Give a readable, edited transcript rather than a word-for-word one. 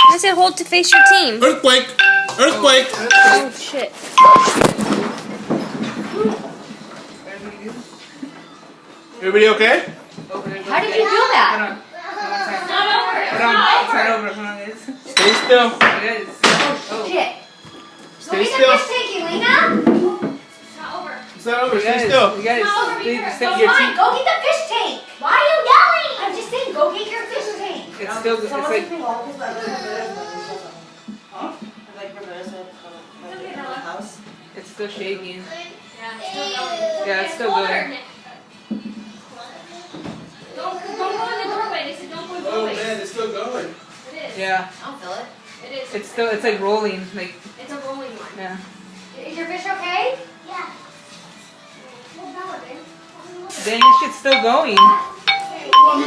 I said hold to face your team. Earthquake! Earthquake! Oh shit. Everybody okay? How did you do that? Turn over. Stay still. Oh shit. Stay still. Fish tank, Elena. It's not over. Stay still. You guys, Come on, go get the fish tank. Why are you yelling? I'm just saying, go get your fish tank. It's still, it's like, it's still shaking. Yeah, it's still going. Don't go in the doorway. They said don't go in the Oh doorway. man, it's still going. It is. Yeah, I don't feel it. It is. it's still, it's like rolling, like, It's a rolling one. yeah. Is your fish okay? Yeah. Dang, this shit's still going. Well,